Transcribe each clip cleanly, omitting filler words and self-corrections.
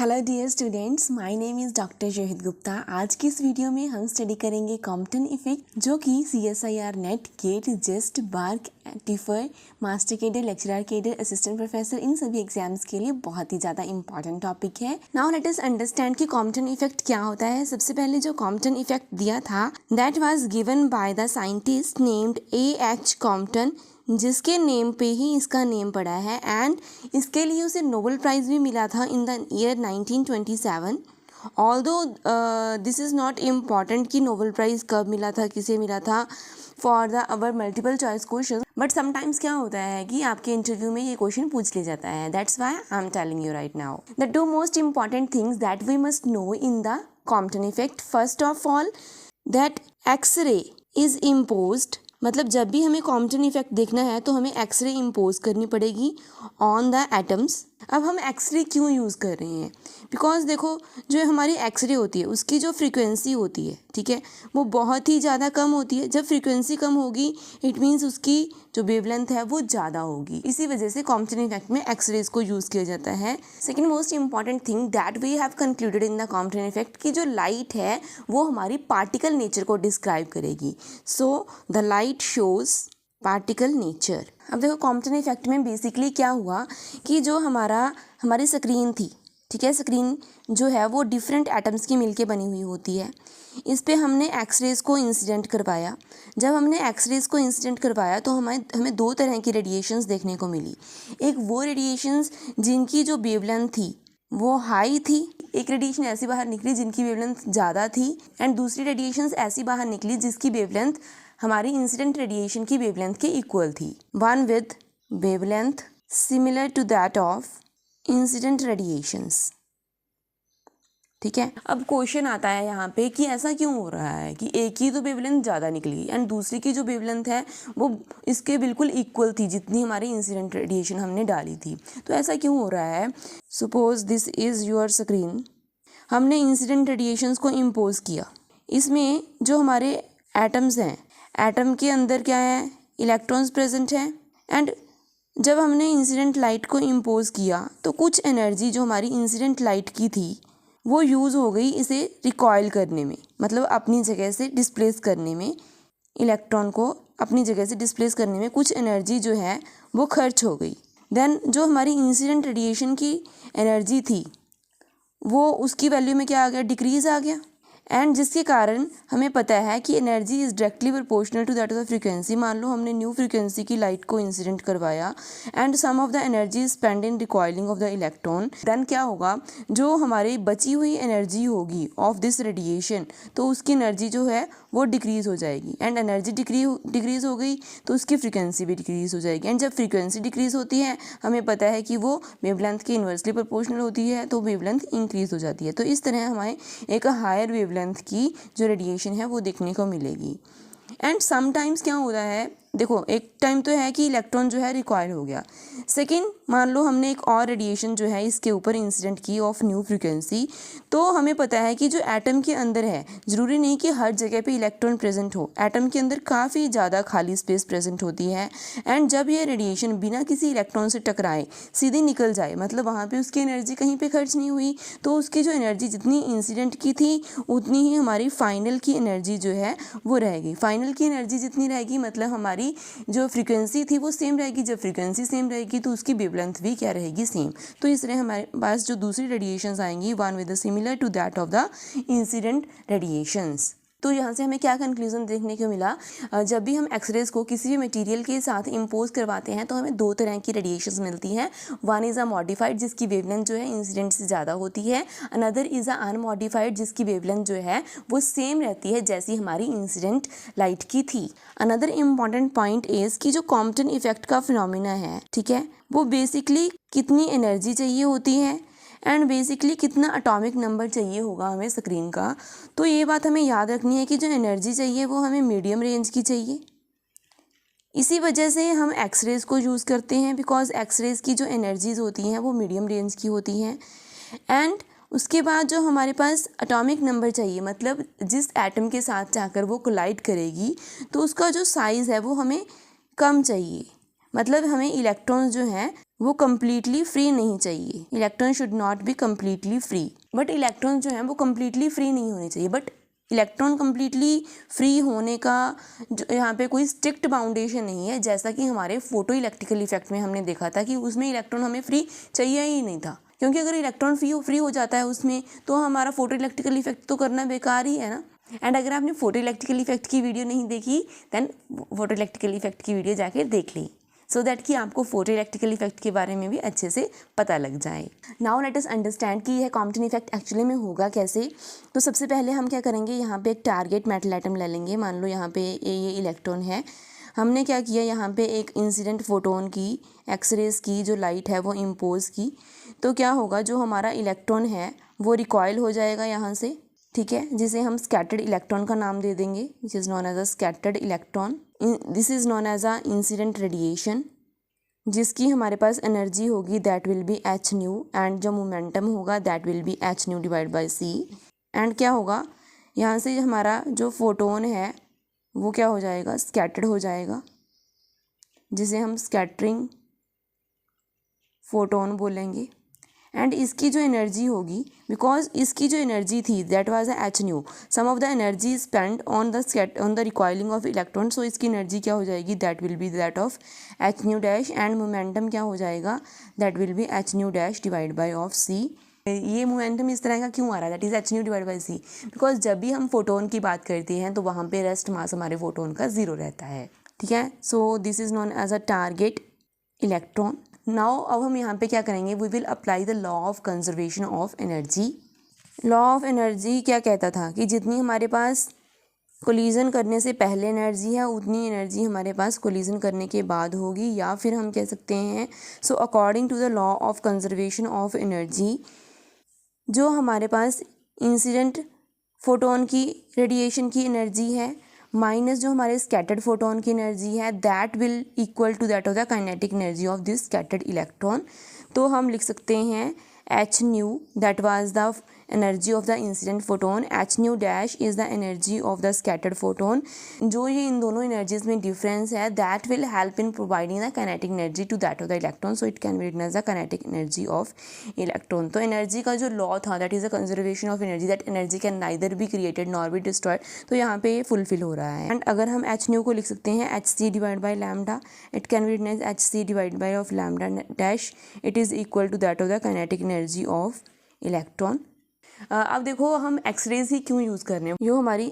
Hello dear students, my name is doctor Johit Gupta. आज की इस वीडियो में हम स्टडी करेंगे कॉम्पटन इफेक्ट, जो कि CSIR NET, GATE, JEST, BARC, TIFR, master cadre, lecturer cadre, assistant professor, इन सभी एग्जाम्स के लिए बहुत ही ज़्यादा इंपॉर्टेंट टॉपिक है। नाउ लेट अस अंडरस्टैंड कि कॉम्पटन इफेक्ट क्या होता है। सबसे पहले जो कॉम्पटन इफेक्ट दिया था, that was given by the scientist named A.H. Compton, जिसके नेम पे ही इसका नेम पड़ा है, एंड इसके लिए उसे नोबेल प्राइज़ भी मिला था in the year 1927। Although this is not important कि नोबेल प्राइज़ कब मिला था, किसे मिला था for the our multiple choice question, but sometimes क्या होता है कि आपके इंटरव्यू में ये क्वेश्चन पूछ लिया जाता है। That's why I am telling you right now the two most important things that we must know in the Compton effect. First of all, that X-ray is imposed, मतलब जब भी हमें कॉम्पटन इफेक्ट देखना है तो हमें एक्सरे इम्पोज करनी पड़ेगी ऑन द एटम्स। अब हम एक्सरे क्यों यूज़ कर रहे हैं? बिकॉज देखो, जो हमारी एक्सरे होती है उसकी जो फ्रीक्वेंसी होती है, ठीक है, वो बहुत ही ज़्यादा कम होती है। जब फ्रीक्वेंसी कम होगी इट मीन्स उसकी जो वेवलेंथ है वो ज़्यादा होगी। इसी वजह से कॉम्पटन इफेक्ट में एक्सरेज को यूज़ किया जाता है। Second most important thing that we have concluded in the Compton effect की जो लाइट है वो हमारी पार्टिकल नेचर को डिस्क्राइब करेगी। So the light shows particle nature. अब देखो, कॉम्पटन इफेक्ट में बेसिकली क्या हुआ कि जो हमारी स्क्रीन थी, ठीक है, स्क्रीन जो है वो डिफरेंट एटम्स की मिलके बनी हुई होती है। इस पे हमने एक्सरेज को इंसिडेंट करवाया। जब हमने एक्सरेज को इंसिडेंट करवाया तो हमें दो तरह की रेडिएशंस देखने को मिली। एक वो रेडिएशंस जिनकी जो वेवलेंथ थी वो हाई थी, एक रेडिएशन ऐसी बाहर निकली जिनकी वेवलेंथ ज़्यादा थी, एंड दूसरी रेडिएशंस ऐसी बाहर निकली जिसकी वेवलेंथ हमारी इंसिडेंट रेडिएशन की वेवलेंथ के इक्वल थी। One with wavelength similar to that of incident radiations, ठीक है। अब क्वेश्चन आता है यहाँ पे कि ऐसा क्यों हो रहा है कि एक ही तो वेवलेंथ ज़्यादा निकली एंड दूसरी की जो वेवलेंथ है वो इसके बिल्कुल इक्वल थी जितनी हमारी इंसिडेंट रेडिएशन हमने डाली थी। तो ऐसा क्यों हो रहा है? Suppose this is your screen, हमने इंसिडेंट रेडिएशंस को इम्पोज किया। इसमें जो हमारे एटम्स हैं, एटम के अंदर क्या है, इलेक्ट्रॉन्स प्रेजेंट हैं, एंड जब हमने इंसिडेंट लाइट को इम्पोज किया तो कुछ एनर्जी जो हमारी इंसिडेंट लाइट की थी वो यूज़ हो गई इसे रिकॉइल करने में, मतलब अपनी जगह से डिस्प्लेस करने में, इलेक्ट्रॉन को अपनी जगह से डिस्प्लेस करने में कुछ एनर्जी जो है वो खर्च हो गई। देन जो हमारी इंसिडेंट रेडिएशन की एनर्जी थी वो उसकी वैल्यू में क्या आ गया, डिक्रीज़ आ गया, एंड जिसके कारण हमें पता है कि energy is directly proportional to that of the frequency. मान लो हमने न्यू फ्रीक्वेंसी की लाइट को इंसिडेंट करवाया and some of the energy spend in recoiling of the electron, then क्या होगा, जो हमारी बची हुई एनर्जी होगी ऑफ दिस रेडिएशन तो उसकी एनर्जी जो है वो डिक्रीज़ हो जाएगी, एंड एनर्जी डिक्रीज़ हो गई तो उसकी फ्रीक्वेंसी भी डिक्रीज़ हो जाएगी, एंड जब फ्रीक्वेंसी डिक्रीज़ होती है हमें पता है कि वो वेवलेंथ के इन्वर्सली प्रोपोर्शनल होती है, तो वेवलेंथ इंक्रीज़ हो जाती है। तो इस तरह हमें एक हायर वेवलेंथ की जो रेडिएशन है वो देखने को मिलेगी। एंड समटाइम्स क्या होता है, देखो, एक टाइम तो है कि इलेक्ट्रॉन जो है रिकॉइल हो गया। सेकेंड, मान लो हमने एक और रेडिएशन जो है इसके ऊपर इंसिडेंट की ऑफ न्यू फ्रीक्वेंसी, तो हमें पता है कि जो एटम के अंदर है ज़रूरी नहीं कि हर जगह पे इलेक्ट्रॉन प्रेजेंट हो, एटम के अंदर काफ़ी ज़्यादा खाली स्पेस प्रेजेंट होती है, एंड जब ये रेडिएशन बिना किसी इलेक्ट्रॉन से टकराए सीधी निकल जाए, मतलब वहाँ पर उसकी एनर्जी कहीं पर खर्च नहीं हुई, तो उसकी जो एनर्जी जितनी इंसिडेंट की थी उतनी ही हमारी फाइनल की एनर्जी जो है वो रहेगी। फाइनल की एनर्जी जितनी रहेगी मतलब हमारी जो फ्रीक्वेंसी थी वो सेम रहेगी। जब फ्रीक्वेंसी सेम रहेगी तो उसकी वेवलेंथ भी क्या रहेगी, सेम। तो इस तरह हमारे पास जो दूसरी रेडिएशंस आएंगी one with similar to that of the incident radiations. तो यहाँ से हमें क्या कंक्लूजन देखने को मिला, जब भी हम एक्सरेज को किसी भी मटेरियल के साथ इम्पोज करवाते हैं तो हमें दो तरह की रेडिएशंस मिलती हैं। वन इज़ अ मॉडिफाइड जिसकी वेवलेंथ जो है इंसिडेंट से ज़्यादा होती है, अनदर इज़ अ अनमॉडिफाइड जिसकी वेवलेंथ जो है वो सेम रहती है जैसी हमारी इंसिडेंट लाइट की थी। अनदर इम्पॉर्टेंट पॉइंट इज़ कि जो कॉम्पटन इफेक्ट का फिनोमिना है, ठीक है, वो बेसिकली कितनी एनर्जी चाहिए होती है एंड बेसिकली कितना एटॉमिक नंबर चाहिए होगा हमें स्क्रीन का। तो ये बात हमें याद रखनी है कि जो एनर्जी चाहिए वो हमें मीडियम रेंज की चाहिए। इसी वजह से हम एक्सरेज को यूज़ करते हैं, बिकॉज एक्सरेज की जो एनर्जीज होती हैं वो मीडियम रेंज की होती हैं। एंड उसके बाद जो हमारे पास एटॉमिक नंबर चाहिए, मतलब जिस एटम के साथ जाकर वो कोलाइड करेगी तो उसका जो साइज़ है वो हमें कम चाहिए, मतलब हमें इलेक्ट्रॉन्स जो हैं वो कम्प्लीटली फ्री नहीं चाहिए। Electron should not be completely free, but electron जो है वो कम्प्लीटली फ्री नहीं होने चाहिए। बट इलेक्ट्रॉन कम्प्लीटली फ्री होने का जो यहाँ पे कोई स्ट्रिक्ट बाउंडेशन नहीं है, जैसा कि हमारे फोटो इलेक्ट्रिकल इफेक्ट में हमने देखा था कि उसमें इलेक्ट्रॉन हमें फ्री चाहिए ही नहीं था, क्योंकि अगर इलेक्ट्रॉन फ्री हो जाता है उसमें तो हमारा फोटो इलेक्ट्रिकल इफेक्ट तो करना बेकार ही है ना। एंड अगर आपने फोटो इलेक्ट्रिकल इफेक्ट की वीडियो नहीं देखी देन फोटो इलेक्ट्रिकल इफेक्ट की वीडियो जाके देख ली, सो दैट कि आपको फोटो इलेक्ट्रिकल इफेक्ट के बारे में भी अच्छे से पता लग जाए। नाउ लेट अस अंडरस्टैंड कि यह कॉम्पटन इफेक्ट एक्चुअली में होगा कैसे। तो सबसे पहले हम क्या करेंगे, यहाँ पे एक टारगेट मेटल एटम ले लेंगे। मान लो यहाँ पे ये इलेक्ट्रॉन है, हमने क्या किया, यहाँ पे एक इंसिडेंट फोटोन की एक्सरेज की जो लाइट है वो इम्पोज की। तो क्या होगा, जो हमारा इलेक्ट्रॉन है वो रिकॉयल हो जाएगा यहाँ से, ठीक है, जिसे हम स्कैटर्ड इलेक्ट्रॉन का नाम दे देंगे, which is known as a scattered electron. This is known as a incident radiation, जिसकी हमारे पास एनर्जी होगी that will be H nu, and जो मोमेंटम होगा that will be H nu divide by c. And क्या होगा, यहाँ से हमारा जो फोटोन है वो क्या हो जाएगा, स्कैटर्ड हो जाएगा, जिसे हम स्कैटरिंग फोटोन बोलेंगे। एंड इसकी जो एनर्जी होगी, बिकॉज इसकी जो एनर्जी थी that was a H nu, some of the energy spend on the recoiling of electron, so इसकी एनर्जी क्या हो जाएगी, that will be that of H nu dash, and momentum क्या हो जाएगा, that will be H nu dash divide by of C. ये momentum इस तरह का क्यों आ रहा है, that is H nu divide by C, because जब भी हम फोटोन की बात करते हैं तो वहाँ पे रेस्ट मास हमारे फोटोन का 0 रहता है, ठीक है। So this is known as a target electron. Now अब हम यहाँ पे क्या करेंगे, we will apply the law of conservation of energy. Law of energy क्या कहता था कि जितनी हमारे पास कोलिजन करने से पहले एनर्जी है उतनी एनर्जी हमारे पास कोलिजन करने के बाद होगी, या फिर हम कह सकते हैं so according to the law of conservation of energy, जो हमारे पास इंसिडेंट फोटोन की रेडिएशन की एनर्जी है माइनस जो हमारे स्कैटर्ड फोटोन की एनर्जी है, that will equal to that of the kinetic energy of this scattered electron. तो हम लिख सकते हैं h nu that was the energy of the incident photon, h nu dash is the energy of the scattered photon. जो ये इन दोनों energies में डिफरेंस है that will help in providing the kinetic energy to that of the electron, so it can be written as the kinetic energy of electron. तो energy का जो law था that is the conservation of energy, that energy can neither be created nor be destroyed, तो यहाँ पे ये fulfil हो रहा है। एंड अगर हम एच न्यू को लिख सकते हैं h c divide by lambda, it can be written as h c divide by of lambda dash, it is equal to that of the kinetic energy of electron. अब देखो हम X-rays ही क्यों use कर रहे हैं,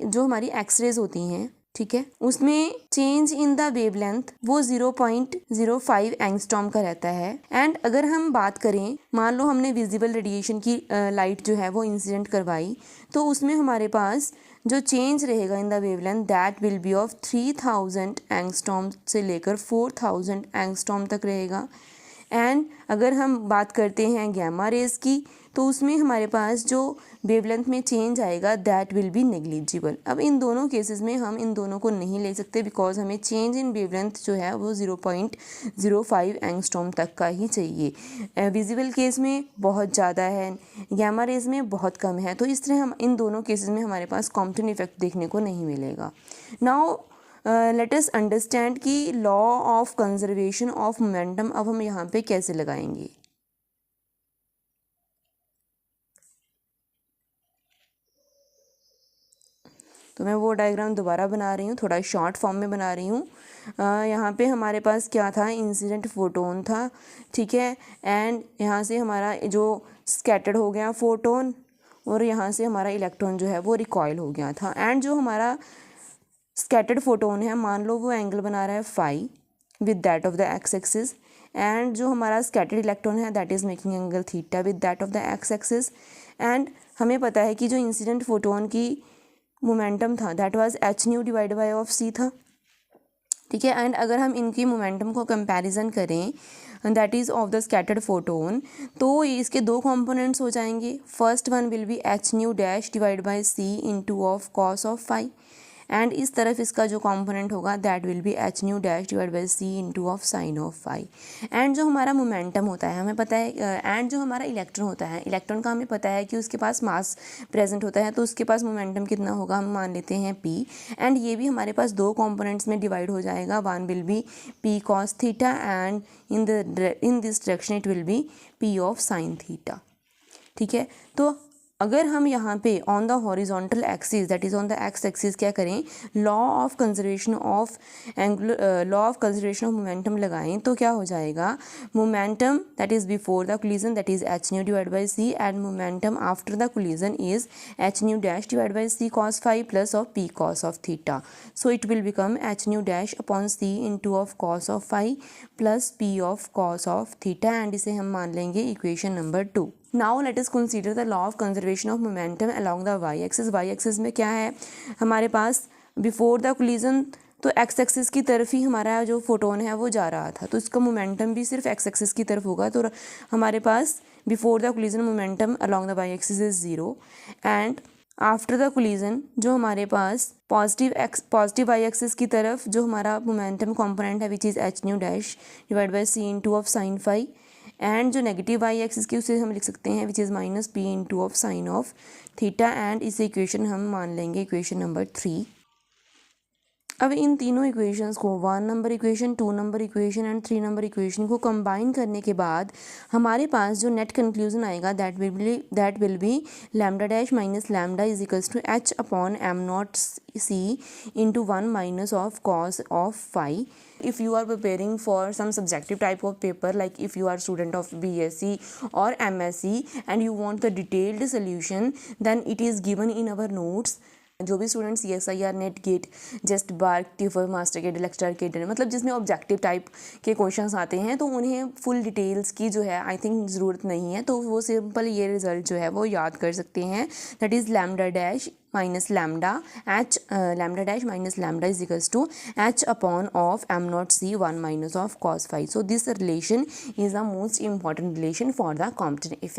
जो हमारी एक्सरेज होती हैं, ठीक है, उसमें चेंज इन द वेवलेंथ वो 0.05 एंगस्ट्रॉम का रहता है। एंड अगर हम बात करें, मान लो हमने विजिबल रेडिएशन की लाइट जो है वो इंसिडेंट करवाई, तो उसमें हमारे पास जो चेंज रहेगा in the wavelength that will B of 3000 angstrom से लेकर 4000 एंगस्ट्रॉम तक रहेगा। एंड अगर हम बात करते हैं गैमा रेज की, तो उसमें हमारे पास जो वेवलेंथ में चेंज आएगा दैट विल बी नेग्लिजिबल। अब इन दोनों केसेस में हम इन दोनों को नहीं ले सकते, बिकॉज हमें चेंज इन वेवलेंथ जो है वो 0.05 एंगस्ट्रॉम तक का ही चाहिए। विजिबल केस में बहुत ज़्यादा है, गैमा रेज में बहुत कम है, तो इस तरह हम इन दोनों केसेस में हमारे पास कॉम्पटन इफेक्ट देखने को नहीं मिलेगा। नाउ लेट अस अंडरस्टैंड कि law of conservation of momentum अब हम यहाँ पे कैसे लगाएंगे। तो मैं वो डायग्राम दोबारा बना रही हूँ, थोड़ा शॉर्ट फॉर्म में बना रही हूँ। यहाँ पे हमारे पास क्या था, इंसिडेंट फोटोन था, ठीक है, एंड यहाँ से हमारा जो स्कैटर्ड हो गया फोटोन, और यहाँ से हमारा इलेक्ट्रॉन जो है वो रिकॉयल हो गया था। एंड जो हमारा स्कैटर्ड फोटोन है, मान लो वो एंगल बना रहा है phi with that of the x axis, and जो हमारा स्कैटर्ड इलेक्ट्रॉन है that is making angle theta with that of the x axis. And हमें पता है कि जो इंसिडेंट फोटोन की मोमेंटम था that was H nu divide by of C था, ठीक है। एंड अगर हम इनकी मोमेंटम को कंपैरिजन करें that is of the scattered photon, तो इसके दो कंपोनेंट्स हो जाएंगे। First one will be H nu dash divide by c into of cos of phi, and इस तरफ इसका जो कॉम्पोनेंट होगा that will be H nu dash divide by c into of sine of phi. And जो हमारा momentum होता है हमें पता है, एंड जो हमारा इलेक्ट्रॉन होता है, इलेक्ट्रॉन का हमें पता है कि उसके पास मास प्रेजेंट होता है, तो उसके पास मोमेंटम कितना होगा, हम मान लेते हैं p। एंड ये भी हमारे पास दो कॉम्पोनेंट्स में डिवाइड हो जाएगा, one will be p cos theta and in this direction it will be p of sine theta. ठीक है, तो अगर हम यहाँ पे on the horizontal axis that is on the x axis क्या करें, law of conservation of momentum लगाएं, तो क्या हो जाएगा, momentum that is before the collision that is H nu divide by c and momentum after the collision is H nu dash divide by c cos phi plus of p cos of theta. So it will become h nu dash upon c into of cos of phi plus p of cos of theta, and इसे हम मान लेंगे equation number 2। Now let us consider the law of conservation of momentum along the y axis। y axis में क्या है हमारे पास, before the collision तो x एक्सिस की तरफ ही हमारा जो फोटोन है वो जा रहा था, तो इसका मोमेंटम भी सिर्फ x एक्सिस की तरफ होगा। तो हमारे पास before the collision momentum along the y axis is 0 and after the collision जो हमारे पास पॉजिटिव y एक्सिस की तरफ जो हमारा मोमेंटम कॉम्पोनेंट है which is h nu dash divide by c into of sine phi, and जो negative y axis की उसे हम लिख सकते हैं which is minus p into of sine of theta, and इस इक्वेशन हम मान लेंगे इक्वेशन नंबर 3। अब इन तीनों इक्वेशंस को 1 नंबर इक्वेशन, 2 नंबर इक्वेशन एंड 3 नंबर इक्वेशन को कंबाइन करने के बाद हमारे पास जो नेट कंक्लूजन आएगा that will be lambda dash minus lambda is equals to h upon m naught c into 1 minus of cos of phi. If you are preparing for some subjective type of paper, like if you are student of BSc or MSc and you want the detailed solution, then it is given in our notes। जो भी student CSIR NET GATE JEST BARC TIFR master cadre lecturer cadre मतलब जिसमें objective type के questions आते हैं, तो उन्हें full details की जो है आई थिंक ज़रूरत नहीं है, तो वो सिंपल ये रिजल्ट जो है वो याद कर सकते हैं, that is lambda dash minus lambda h lambda dash minus lambda is equals to h upon of m naught c 1 minus of cos phi. So this relation is the most important relation for the Compton effect.